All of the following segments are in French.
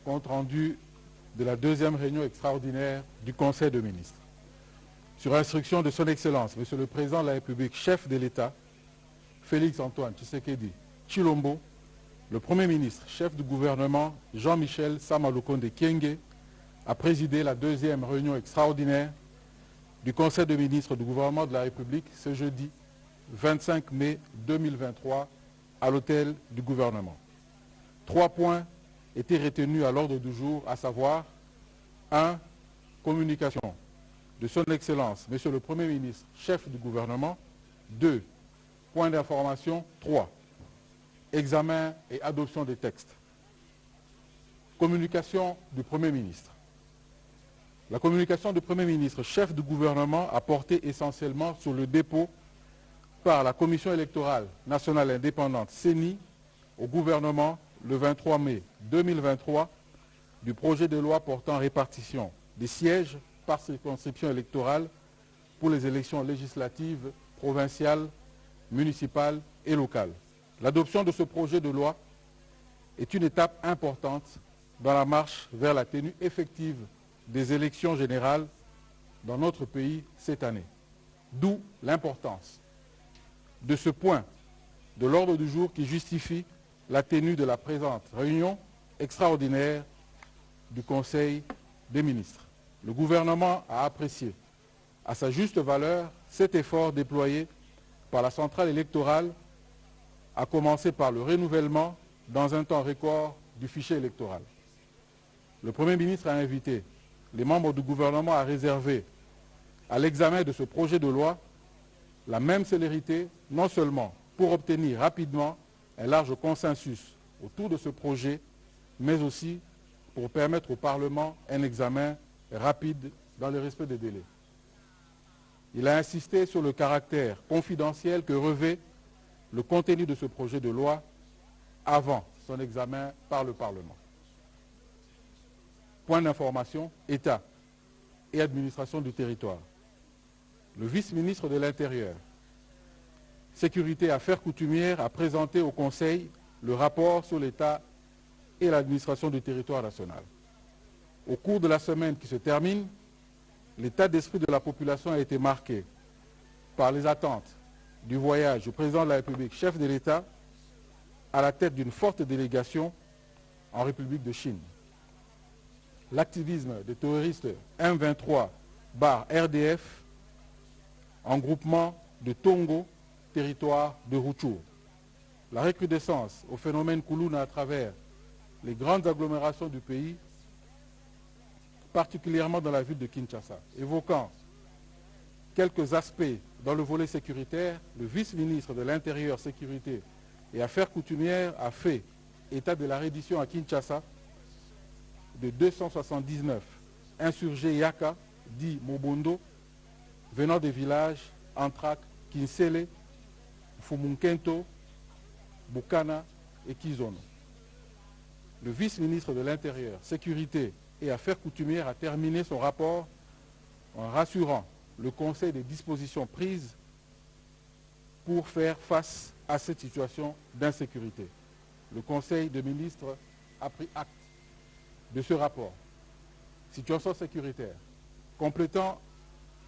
compte rendu de la deuxième réunion extraordinaire du Conseil de ministres. Sur instruction de son Excellence, Monsieur le Président de la République, chef de l'État, Félix Antoine Tshisekedi Tshilombo, le Premier ministre, chef du gouvernement, Jean-Michel Sama-Lukonde Kyenge, a présidé la deuxième réunion extraordinaire du Conseil de ministres du gouvernement de la République ce jeudi 25 mai 2023 à l'hôtel du gouvernement. 3 points étaient retenus à l'ordre du jour, à savoir 1. Communication de son Excellence, Monsieur le Premier ministre, chef du gouvernement. 2. Point d'information. 3. Examen et adoption des textes. Communication du Premier ministre. La communication du Premier ministre, chef du gouvernement, a porté essentiellement sur le dépôt par la Commission électorale nationale indépendante CENI au gouvernement le 23 mai 2023 du projet de loi portant répartition des sièges par circonscription électorale pour les élections législatives, provinciales, municipales et locales. L'adoption de ce projet de loi est une étape importante dans la marche vers la tenue effective des élections générales dans notre pays cette année. D'où l'importance de ce point de l'ordre du jour qui justifie la tenue de la présente réunion extraordinaire du Conseil des ministres. Le gouvernement a apprécié à sa juste valeur cet effort déployé par la centrale électorale, à commencer par le renouvellement dans un temps record du fichier électoral. Le Premier ministre a invité les membres du gouvernement à réserver à l'examen de ce projet de loi la même célérité, non seulement pour obtenir rapidement un large consensus autour de ce projet, mais aussi pour permettre au Parlement un examen rapide dans le respect des délais. Il a insisté sur le caractère confidentiel que revêt le contenu de ce projet de loi avant son examen par le Parlement. Point d'information, État et administration du territoire. Le vice-ministre de l'Intérieur, Sécurité et Affaires coutumières a présenté au Conseil le rapport sur l'État et l'administration du territoire national. Au cours de la semaine qui se termine, l'état d'esprit de la population a été marqué par les attentes du voyage du président de la République, chef de l'État, à la tête d'une forte délégation en République de Chine. L'activisme des terroristes M23/RDF en groupement de Tongo, territoire de Rutshuru. La recrudescence au phénomène Kuluna à travers les grandes agglomérations du pays, particulièrement dans la ville de Kinshasa. Évoquant quelques aspects dans le volet sécuritaire, le vice-ministre de l'Intérieur, Sécurité et Affaires coutumières a fait état de la reddition à Kinshasa de 279 insurgés Yaka, dits Mobondo, venant des villages Antrak, Kinsele, Fumunkento, Bukana et Kizono. Le vice-ministre de l'Intérieur, Sécurité et Affaires coutumières a terminé son rapport en rassurant le Conseil des dispositions prises pour faire face à cette situation d'insécurité. Le Conseil des ministres a pris acte de ce rapport. Situation sécuritaire. Complétant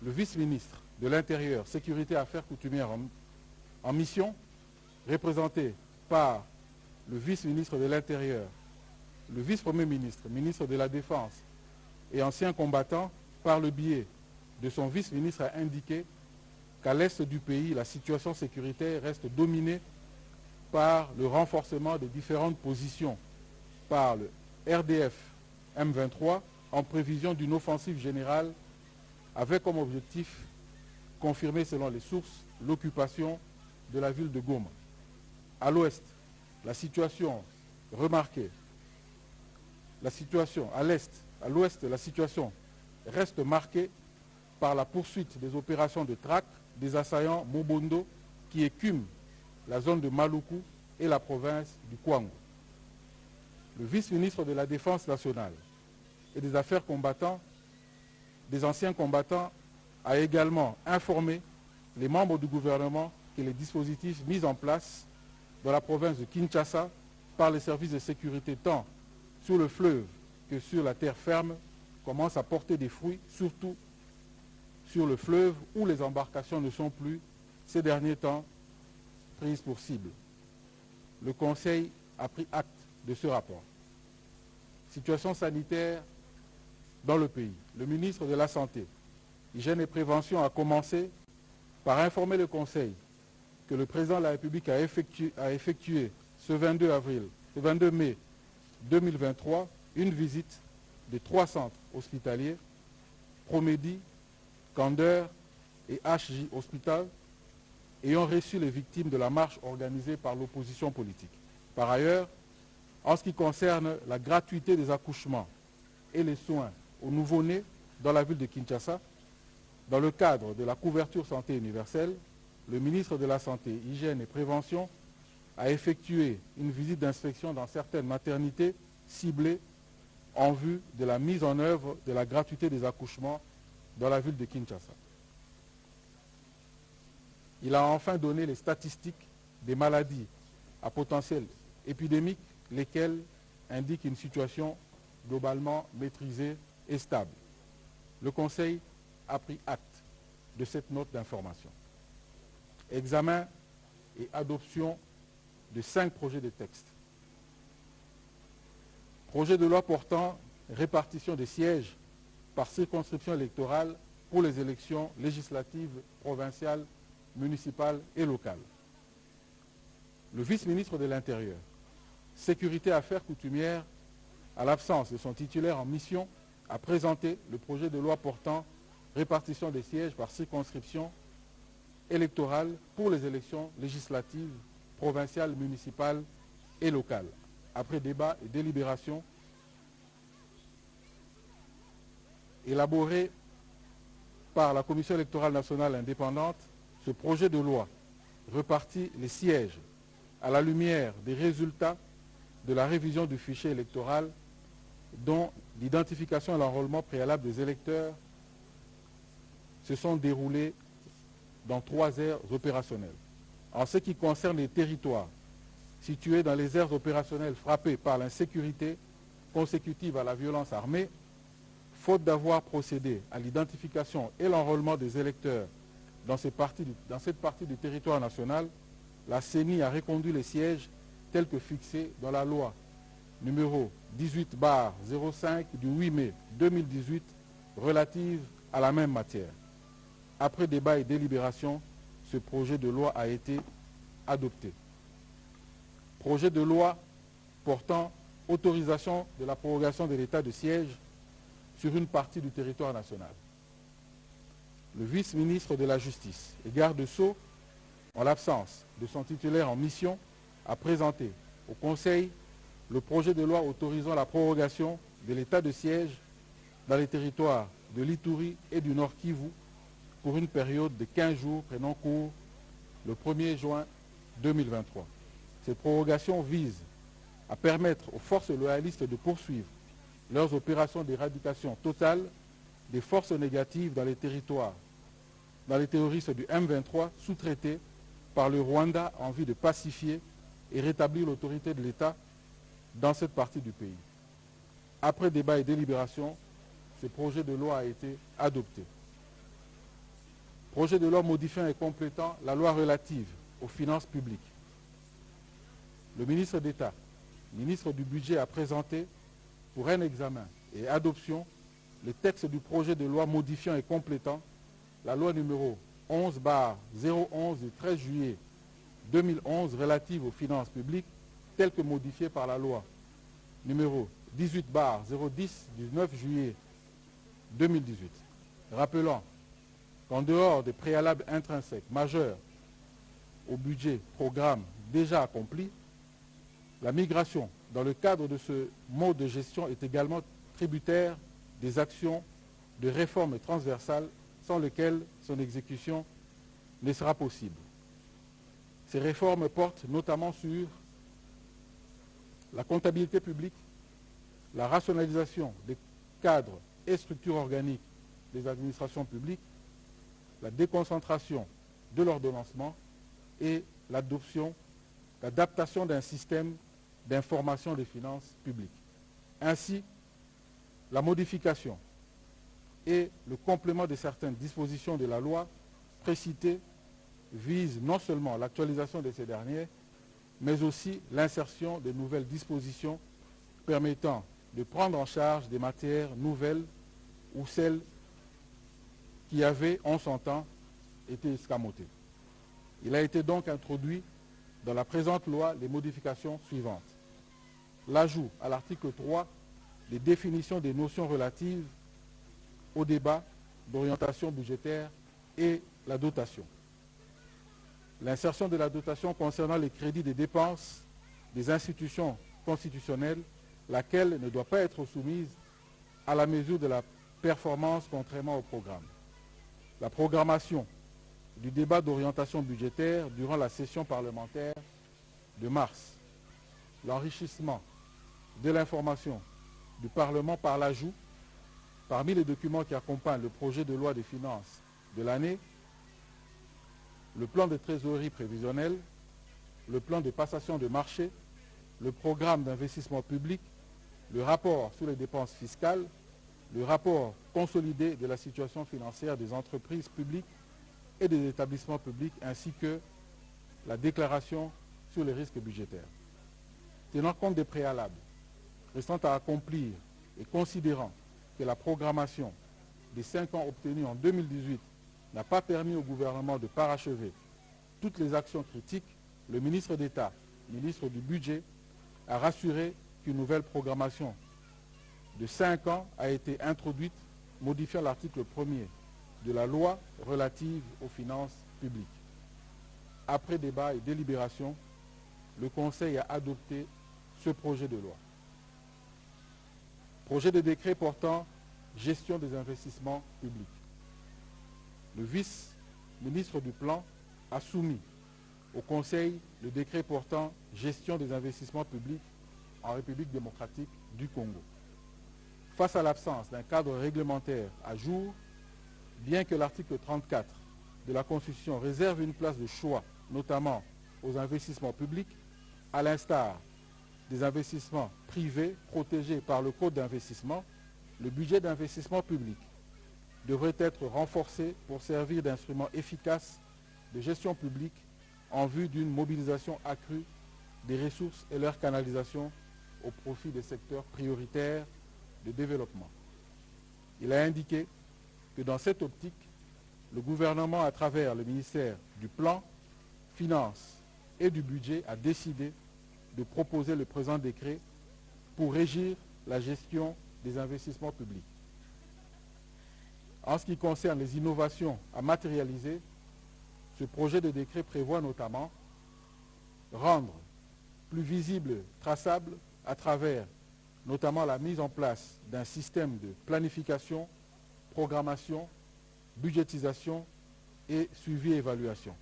le vice-ministre de l'Intérieur, Sécurité et Affaires coutumières en mission, représenté par le vice-ministre de l'Intérieur, le vice-premier ministre, ministre de la Défense et ancien combattant, par le biais de son vice-ministre, a indiqué qu'à l'est du pays, la situation sécuritaire reste dominée par le renforcement des différentes positions par le RDF M23 en prévision d'une offensive générale avec comme objectif confirmé selon les sources l'occupation de la ville de Goma. À l'ouest, la situation remarquée. La situation à l'est, à l'ouest, la situation reste marquée par la poursuite des opérations de traque des assaillants Mobondo qui écument la zone de Maluku et la province du Kwango. Le vice-ministre de la Défense nationale et des Affaires combattants, des anciens combattants, a également informé les membres du gouvernement que les dispositifs mis en place dans la province de Kinshasa par les services de sécurité tant sur le fleuve que sur la terre ferme commence à porter des fruits, surtout sur le fleuve où les embarcations ne sont plus, ces derniers temps, prises pour cible. Le Conseil a pris acte de ce rapport. Situation sanitaire dans le pays. Le ministre de la Santé, Hygiène et Prévention a commencé par informer le Conseil que le président de la République a effectué ce 22 mai 2023 une visite de 3 centres hospitaliers, Promedi, Candeur et HJ Hospital, ayant reçu les victimes de la marche organisée par l'opposition politique. Par ailleurs, en ce qui concerne la gratuité des accouchements et les soins aux nouveau-nés dans la ville de Kinshasa, dans le cadre de la couverture santé universelle, le ministre de la Santé, Hygiène et Prévention a effectué une visite d'inspection dans certaines maternités ciblées en vue de la mise en œuvre de la gratuité des accouchements dans la ville de Kinshasa. Il a enfin donné les statistiques des maladies à potentiel épidémique, lesquelles indiquent une situation globalement maîtrisée et stable. Le Conseil a pris acte de cette note d'information. Examen et adoption de 5 projets de texte. Projet de loi portant répartition des sièges par circonscription électorale pour les élections législatives, provinciales, municipales et locales. Le vice-ministre de l'Intérieur, Sécurité et Affaires coutumières, à l'absence de son titulaire en mission, a présenté le projet de loi portant répartition des sièges par circonscription électorale pour les élections législatives, provinciales, municipales et locales. Après débat et délibération, élaboré par la Commission électorale nationale indépendante, ce projet de loi repartit les sièges à la lumière des résultats de la révision du fichier électoral dont l'identification et l'enrôlement préalable des électeurs se sont déroulés dans 3 aires opérationnelles. En ce qui concerne les territoires situés dans les aires opérationnelles frappées par l'insécurité consécutive à la violence armée, faute d'avoir procédé à l'identification et l'enrôlement des électeurs dans cette partie du territoire national, la CENI a reconduit les sièges tels que fixés dans la loi numéro 18/05 du 8 mai 2018 relative à la même matière. Après débat et délibération, ce projet de loi a été adopté. Projet de loi portant autorisation de la prorogation de l'état de siège sur une partie du territoire national. Le vice-ministre de la Justice et garde-sceau, en l'absence de son titulaire en mission, a présenté au Conseil le projet de loi autorisant la prorogation de l'état de siège dans les territoires de l'Ituri et du Nord Kivu pour une période de 15 jours prenant cours le 1er juin 2023. Cette prorogation vise à permettre aux forces loyalistes de poursuivre leurs opérations d'éradication totale des forces négatives dans les territoires, dans les terroristes du M23 sous-traités par le Rwanda en vue de pacifier et rétablir l'autorité de l'État dans cette partie du pays. Après débat et délibération, ce projet de loi a été adopté. Projet de loi modifiant et complétant la loi relative aux finances publiques. Le ministre d'État, ministre du Budget, a présenté pour un examen et adoption le texte du projet de loi modifiant et complétant la loi numéro 11/011 du 13 juillet 2011 relative aux finances publiques, telle que modifiée par la loi numéro 18/010 du 9 juillet 2018. Rappelant qu'en dehors des préalables intrinsèques majeurs au budget programme déjà accompli, la migration dans le cadre de ce mode de gestion est également tributaire des actions de réforme transversales sans lesquelles son exécution ne sera possible. Ces réformes portent notamment sur la comptabilité publique, la rationalisation des cadres et structures organiques des administrations publiques, la déconcentration de l'ordonnancement et l'adaptation d'un système d'information des finances publiques. Ainsi, la modification et le complément de certaines dispositions de la loi précitée vise non seulement l'actualisation de ces derniers, mais aussi l'insertion de nouvelles dispositions permettant de prendre en charge des matières nouvelles ou celles qui avaient, en son temps, été escamotées. Il a été donc introduit dans la présente loi les modifications suivantes. L'ajout à l'article 3 des définitions des notions relatives au débat d'orientation budgétaire et la dotation. L'insertion de la dotation concernant les crédits des dépenses des institutions constitutionnelles, laquelle ne doit pas être soumise à la mesure de la performance contrairement au programme. La programmation du débat d'orientation budgétaire durant la session parlementaire de mars. L'enrichissement de l'information du Parlement par l'ajout, parmi les documents qui accompagnent le projet de loi des finances de l'année, le plan de trésorerie prévisionnelle, le plan de passation de marché, le programme d'investissement public, le rapport sur les dépenses fiscales, le rapport consolidé de la situation financière des entreprises publiques et des établissements publics, ainsi que la déclaration sur les risques budgétaires. Tenant compte des préalables restant à accomplir et considérant que la programmation des 5 ans obtenus en 2018 n'a pas permis au gouvernement de parachever toutes les actions critiques, le ministre d'État, ministre du Budget, a rassuré qu'une nouvelle programmation de 5 ans a été introduite, modifiant l'article 1er de la loi relative aux finances publiques. Après débat et délibération, le Conseil a adopté ce projet de loi. Projet de décret portant gestion des investissements publics. Le vice-ministre du Plan a soumis au Conseil le décret portant gestion des investissements publics en République démocratique du Congo. Face à l'absence d'un cadre réglementaire à jour, bien que l'article 34 de la Constitution réserve une place de choix, notamment aux investissements publics, à l'instar des investissements privés protégés par le Code d'investissement, le budget d'investissement public devrait être renforcé pour servir d'instrument efficace de gestion publique en vue d'une mobilisation accrue des ressources et leur canalisation au profit des secteurs prioritaires de développement. Il a indiqué que dans cette optique, le gouvernement, à travers le ministère du Plan, Finances et du Budget, a décidé de proposer le présent décret pour régir la gestion des investissements publics. En ce qui concerne les innovations à matérialiser, ce projet de décret prévoit notamment rendre plus visible, traçable, à travers notamment la mise en place d'un système de planification, programmation, budgétisation et suivi et évaluation.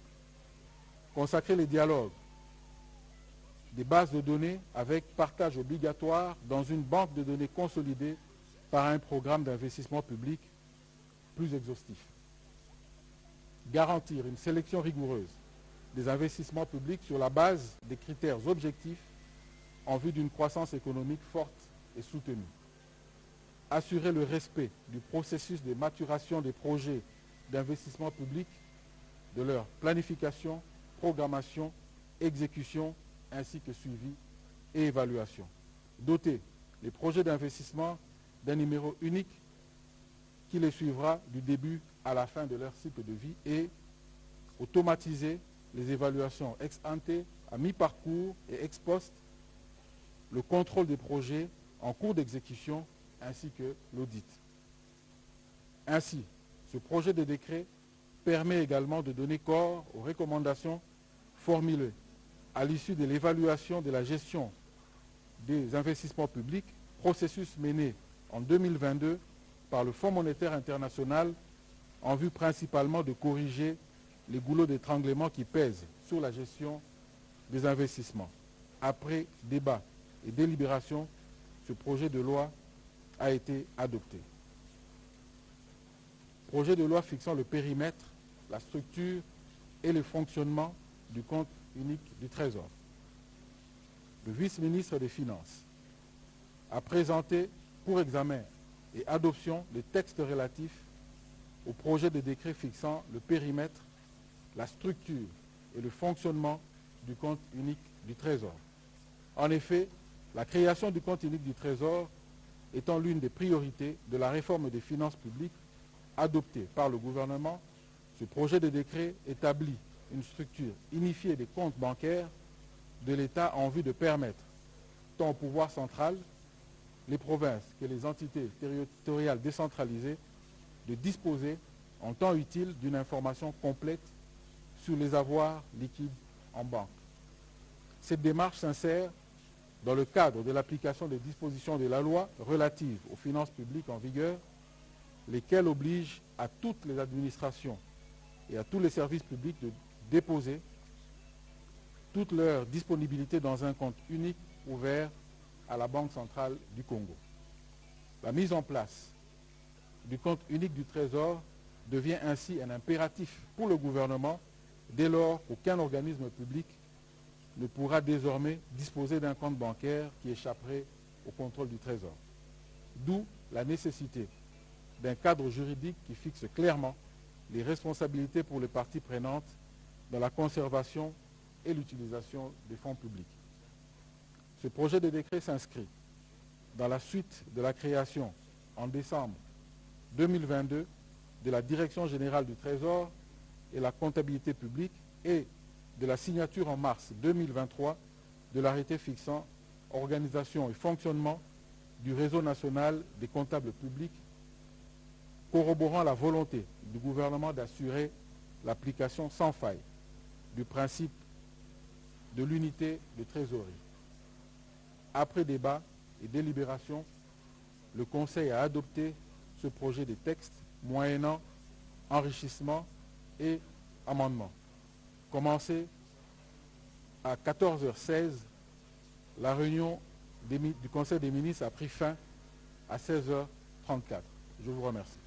Consacrer les dialogues des bases de données avec partage obligatoire dans une banque de données consolidée par un programme d'investissement public plus exhaustif. Garantir une sélection rigoureuse des investissements publics sur la base des critères objectifs en vue d'une croissance économique forte et soutenue. Assurer le respect du processus de maturation des projets d'investissement public, de leur planification, programmation, exécution, ainsi que suivi et évaluation. Doter les projets d'investissement d'un numéro unique qui les suivra du début à la fin de leur cycle de vie et automatiser les évaluations ex ante, à mi-parcours et ex post, le contrôle des projets en cours d'exécution ainsi que l'audit. Ainsi, ce projet de décret permet également de donner corps aux recommandations formulées à l'issue de l'évaluation de la gestion des investissements publics, processus mené en 2022 par le Fonds monétaire international en vue principalement de corriger les goulots d'étranglement qui pèsent sur la gestion des investissements. Après débat et délibération, ce projet de loi a été adopté. Projet de loi fixant le périmètre, la structure et le fonctionnement du compte unique du Trésor. Le vice-ministre des Finances a présenté pour examen et adoption des textes relatifs au projet de décret fixant le périmètre, la structure et le fonctionnement du compte unique du Trésor. En effet, la création du compte unique du Trésor étant l'une des priorités de la réforme des finances publiques adoptée par le gouvernement, ce projet de décret établit une structure unifiée des comptes bancaires de l'État en vue de permettre, tant au pouvoir central, les provinces que les entités territoriales décentralisées, de disposer en temps utile d'une information complète sur les avoirs liquides en banque. Cette démarche s'insère dans le cadre de l'application des dispositions de la loi relative aux finances publiques en vigueur, lesquelles obligent à toutes les administrations et à tous les services publics de déposer toute leur disponibilité dans un compte unique ouvert à la Banque centrale du Congo. La mise en place du compte unique du Trésor devient ainsi un impératif pour le gouvernement dès lors qu'aucun organisme public ne pourra désormais disposer d'un compte bancaire qui échapperait au contrôle du Trésor. D'où la nécessité d'un cadre juridique qui fixe clairement les responsabilités pour les parties prenantes dans la conservation et l'utilisation des fonds publics. Ce projet de décret s'inscrit dans la suite de la création en décembre 2022 de la Direction générale du Trésor et la comptabilité publique et de la signature en mars 2023 de l'arrêté fixant organisation et fonctionnement du réseau national des comptables publics, corroborant la volonté du gouvernement d'assurer l'application sans faille du principe de l'unité de trésorerie. Après débat et délibération, le Conseil a adopté ce projet de texte moyennant enrichissement et amendement. Commencé à 14h16, la réunion du Conseil des ministres a pris fin à 16h34. Je vous remercie.